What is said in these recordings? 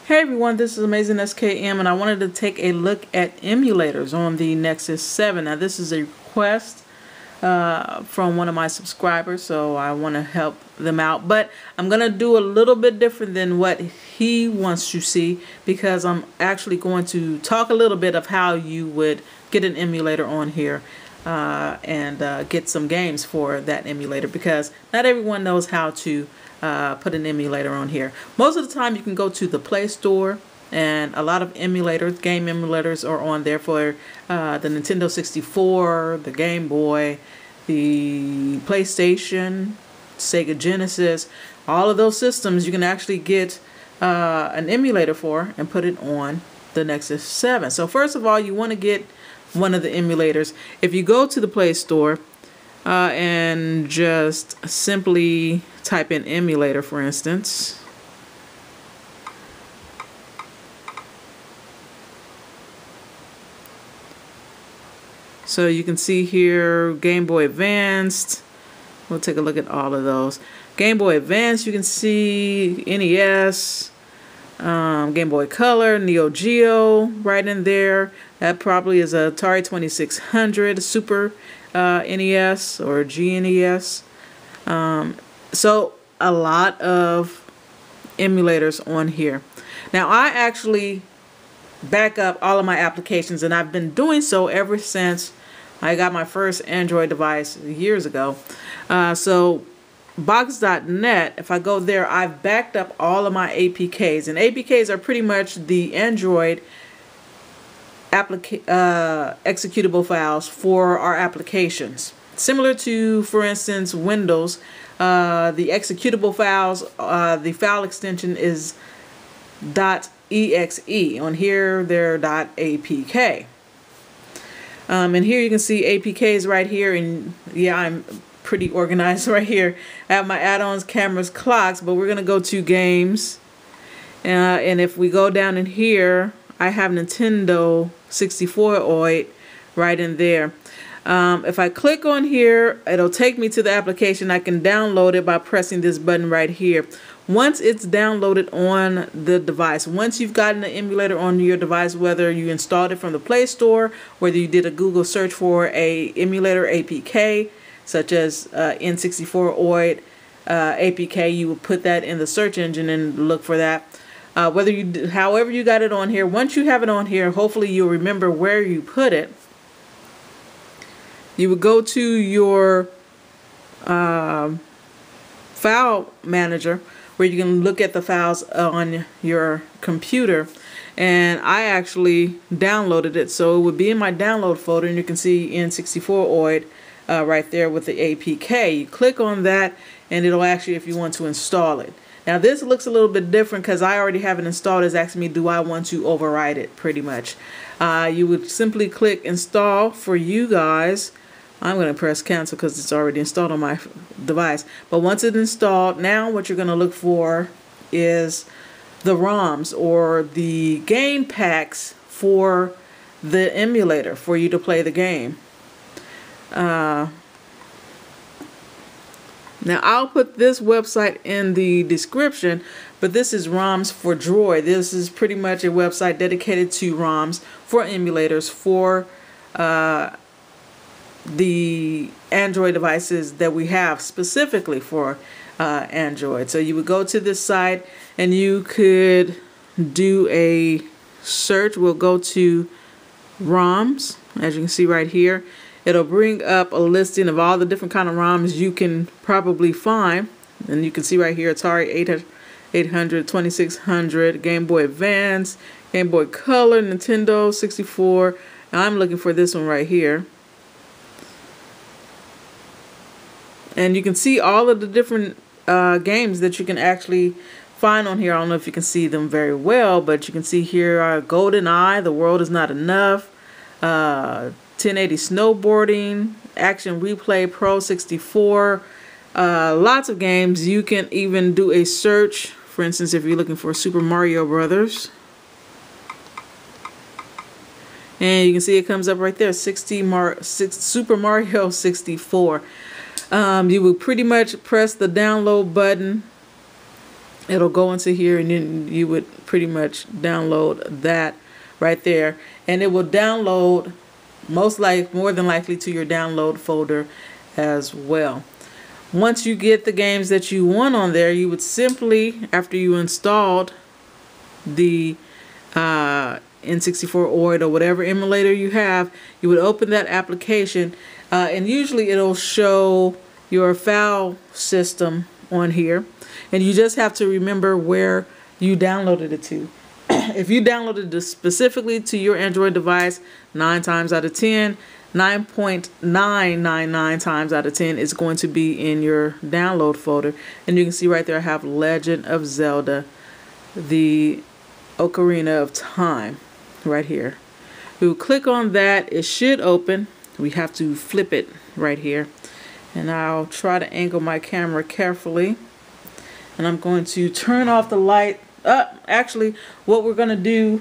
Hey everyone, this is Amazing SKM, and I wanted to take a look at emulators on the Nexus 7. Now this is a request from one of my subscribers, so I want to help them out. But I'm going to do a little bit different than what he wants to see, because I'm actually going to talk a little bit of how you would get an emulator on here and get some games for that emulator, because not everyone knows how to put an emulator on here. Most of the time you can go to the Play Store, and a lot of emulators, game emulators, are on there for the Nintendo 64, the Game Boy, the PlayStation, Sega Genesis. All of those systems you can actually get an emulator for and put it on the Nexus 7. So first of all, you want to get one of the emulators. If you go to the Play Store and just simply type in emulator, for instance, so you can see here Game Boy Advanced. We'll take a look at all of those. Game Boy Advance, you can see NES, Game Boy Color, Neo Geo right in there. That probably is a Atari 2600, Super NES or GNES. So a lot of emulators on here. Now I actually back up all of my applications, and I've been doing so ever since I got my first Android device years ago. So box.net, if I go there, I've backed up all of my APKs, and APKs are pretty much the Android executable files for our applications. Similar to, for instance, Windows, the executable files, the file extension is .exe. On here, they're .apk. And here you can see APKs right here, and yeah, I'm pretty organized right here. I have my add-ons, cameras, clocks, but we're going to go to games. And if we go down in here, I have Nintendo 64-oid right in there. If I click on here, it'll take me to the application. I can download it by pressing this button right here. Once it's downloaded on the device, once you've gotten the emulator on your device, whether you installed it from the Play Store, whether you did a Google search for a emulator APK, such as N64-oid APK, you would put that in the search engine and look for that. However you got it on here, once you have it on here, hopefully you'll remember where you put it. You would go to your file manager, where you can look at the files on your computer, and I actually downloaded it, so it would be in my download folder, and you can see N64-oid right there with the APK. You click on that, and it'll ask you if you want to install it. Now this looks a little bit different because I already have it installed. It's asking me, do I want to overwrite it, pretty much. You would simply click install. For you guys, I'm going to press cancel because it's already installed on my device. But once it's installed, now what you're going to look for is the ROMs, or the game packs for the emulator for you to play the game. Now I'll put this website in the description, but this is ROMS for Droid. This is pretty much a website dedicated to ROMs for emulators for the Android devices that we have specifically for Android. So you would go to this site and you could do a search. We'll go to ROMs, as you can see right here. It'll bring up a listing of all the different kind of ROMs you can probably find. And you can see right here, Atari 800, 2600, Game Boy Advance, Game Boy Color, Nintendo 64. Now I'm looking for this one right here. And you can see all of the different games that you can actually find on here. I don't know if you can see them very well, but you can see here GoldenEye, The World Is Not Enough, 1080 Snowboarding, Action Replay Pro 64, lots of games. You can even do a search, for instance, if you're looking for Super Mario Brothers. And you can see it comes up right there, Super Mario 64. You will pretty much press the download button, it'll go into here, and then you would pretty much download that right there, and it will download more than likely to your download folder as well. Once you get the games that you want on there, you would simply, after you installed the N64 OID or whatever emulator you have, you would open that application, and usually it'll show your file system on here, and you just have to remember where you downloaded it to. If you downloaded it specifically to your Android device, 9 times out of 10, 9.999 times out of 10 is going to be in your download folder. And you can see right there I have Legend of Zelda, the Ocarina of Time right here. We will click on that. It should open. We have to flip it right here. And I'll try to angle my camera carefully. And I'm going to turn off the light. Actually, what we're going to do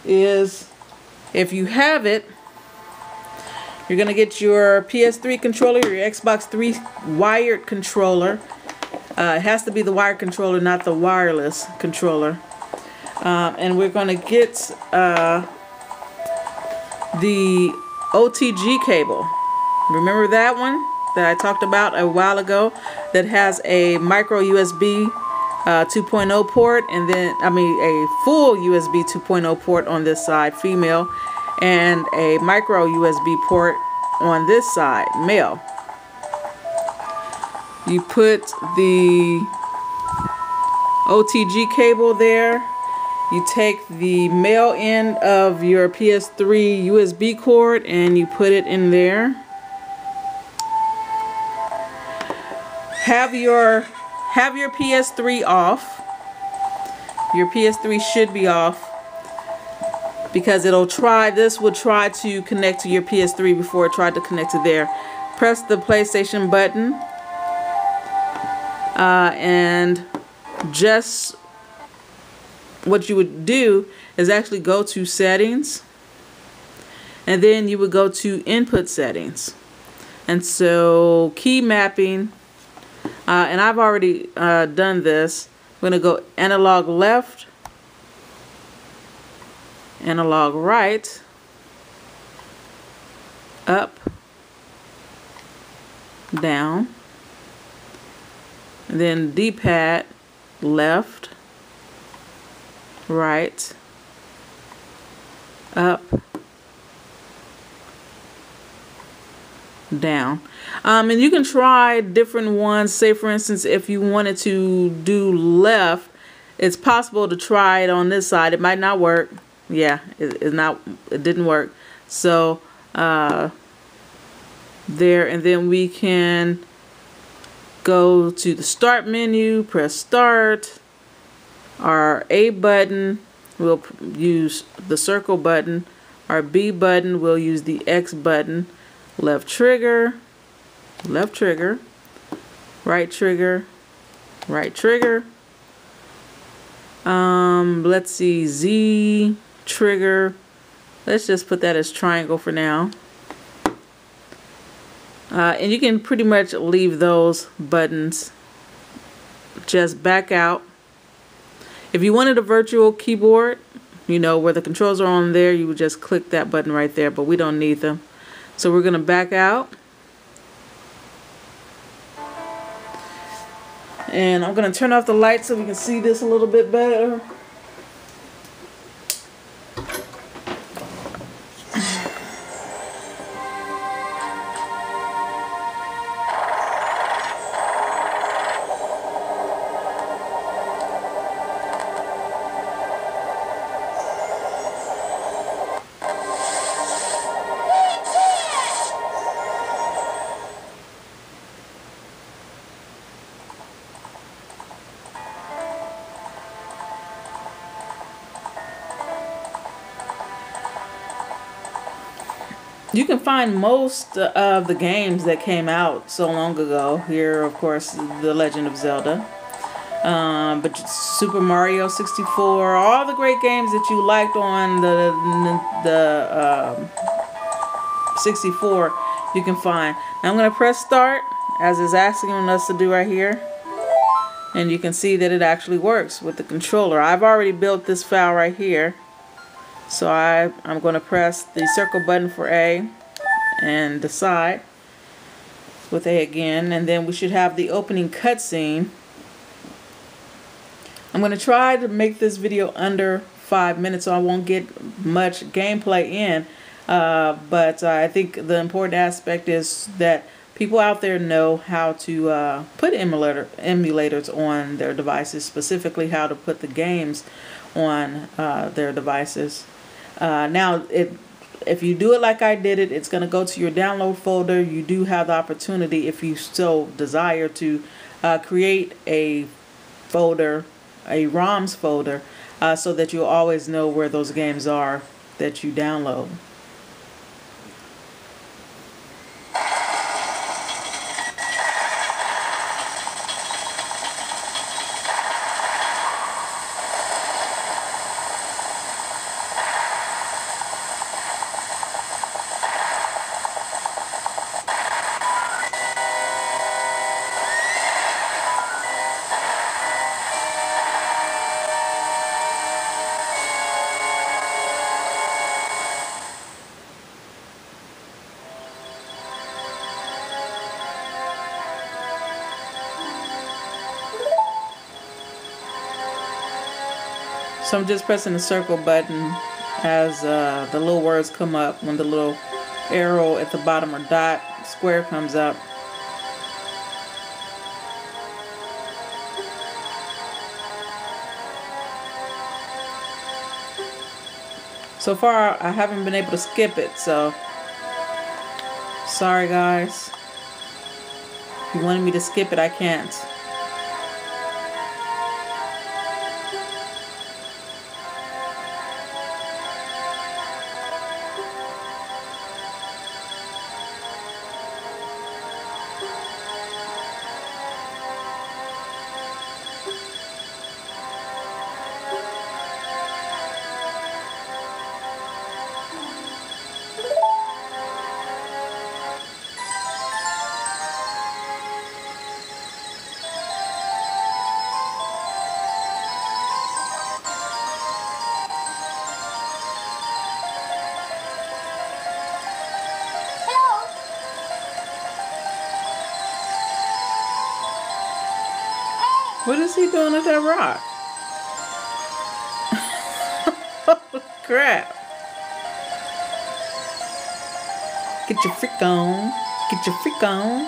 is, if you have it, you're going to get your PS3 controller, your Xbox 3 wired controller. It has to be the wired controller, not the wireless controller. And we're going to get the OTG cable. Remember that one that I talked about a while ago, that has a micro USB 2.0 port, and then a full USB 2.0 port on this side, female, and a micro USB port on this side, male. You put the OTG cable there. You take the male end of your PS3 USB cord and you put it in there. Have your PS3 off. Your PS3 should be off, because this will try to connect to your PS3 before it tried to connect to there. Press the PlayStation button, and just what you would do is actually go to settings, and then you would go to input settings, and so key mapping, and I've already done this. I'm going to go analog left, analog right, up, down, and then D-pad left, right, up, down. And you can try different ones. Say for instance, if you wanted to do left, it's possible to try it on this side. It might not work. Yeah, it didn't work. So there, and then we can go to the start menu, press start. Our A button, we'll use the circle button. Our B button, we'll use the X button. Left trigger, right trigger, right trigger. Let's see, Z trigger. Let's just put that as triangle for now. And you can pretty much leave those buttons. Just back out. If you wanted a virtual keyboard, you know, where the controls are on there, you would just click that button right there, but we don't need them. So we're going to back out. And I'm going to turn off the light so we can see this a little bit better. You can find most of the games that came out so long ago. Here, of course, The Legend of Zelda. But Super Mario 64, all the great games that you liked on the 64, you can find. Now I'm going to press start, as it's asking us to do right here. And you can see that it actually works with the controller. I've already built this file right here. So I'm going to press the circle button for A and decide with A again, and then we should have the opening cutscene. I'm going to try to make this video under 5 minutes so I won't get much gameplay in, but I think the important aspect is that people out there know how to put emulators on their devices, specifically how to put the games on their devices. Now, if you do it like I did it, it's going to go to your download folder. You do have the opportunity, if you so desire, to create a folder, a ROMS folder, so that you'll always know where those games are that you download. So I'm just pressing the circle button as the little words come up. When the little arrow at the bottom or dot square comes up. So far I haven't been able to skip it, so sorry guys. If you wanted me to skip it, I can't. What is he doing with that rock? Oh, crap. Get your freak on. Get your freak on.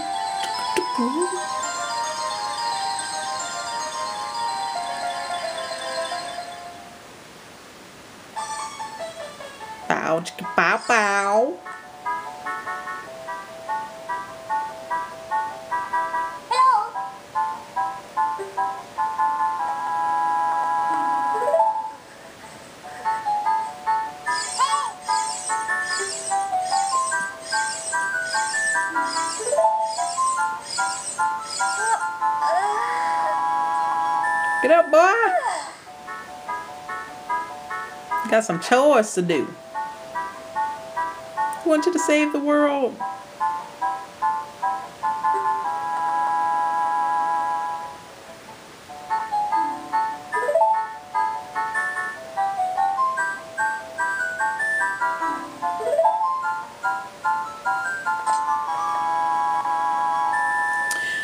Bow, chicka, bow, bow. Get up, boy. Got some chores to do. I want you to save the world.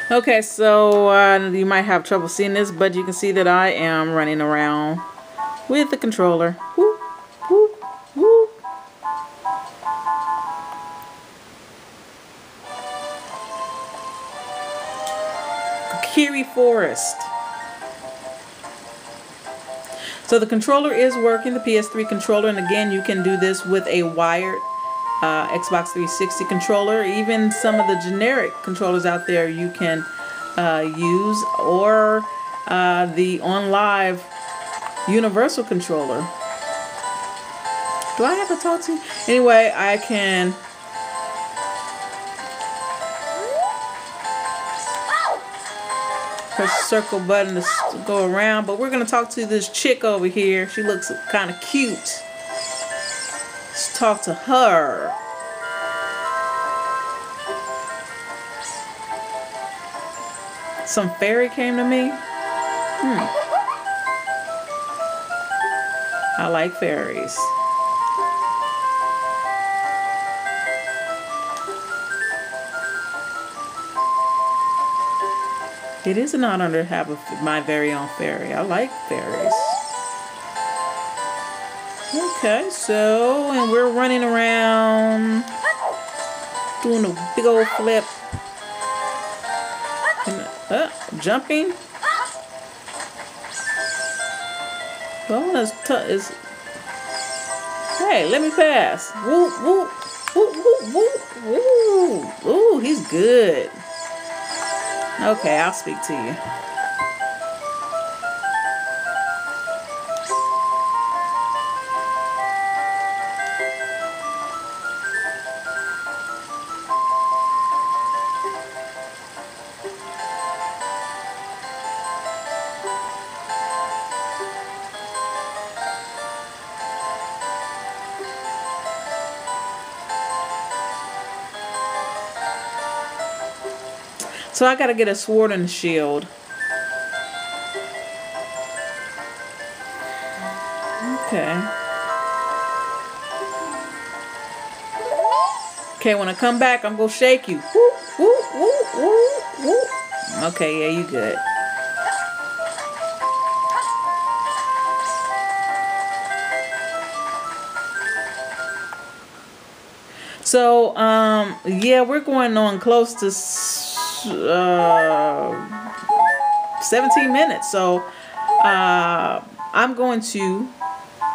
Okay, so you might have trouble seeing this, but you can see that I am running around with the controller. Whoop, whoop, whoop. Kiri Forest. So the controller is working, the PS3 controller, and again, you can do this with a wired Xbox 360 controller. Even some of the generic controllers out there you can use, or the OnLive universal controller. Do I have to talk to you? Anyway, I can press the circle button to go around, but we're going to talk to this chick over here. She looks kind of cute. Let's talk to her. Some fairy came to me. I like fairies. It is an honor to have my very own fairy. I like fairies. Okay, so, and we're running around doing a big old flip. Jumping. Well, is hey, let me pass. Woo, woo, woo, woo, woo, woo. Ooh, he's good. Okay, I'll speak to you. So I gotta get a sword and a shield. Okay. Okay, when I come back, I'm gonna shake you. Woo, woo, woo, woo, woo. Okay, yeah, you good. So, yeah, we're going on close to 17 minutes. So, I'm going to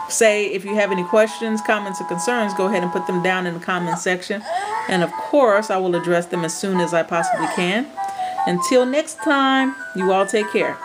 say, if you have any questions, comments, or concerns, go ahead and put them down in the comment section. And of course, I will address them as soon as I possibly can. Until next time, you all take care.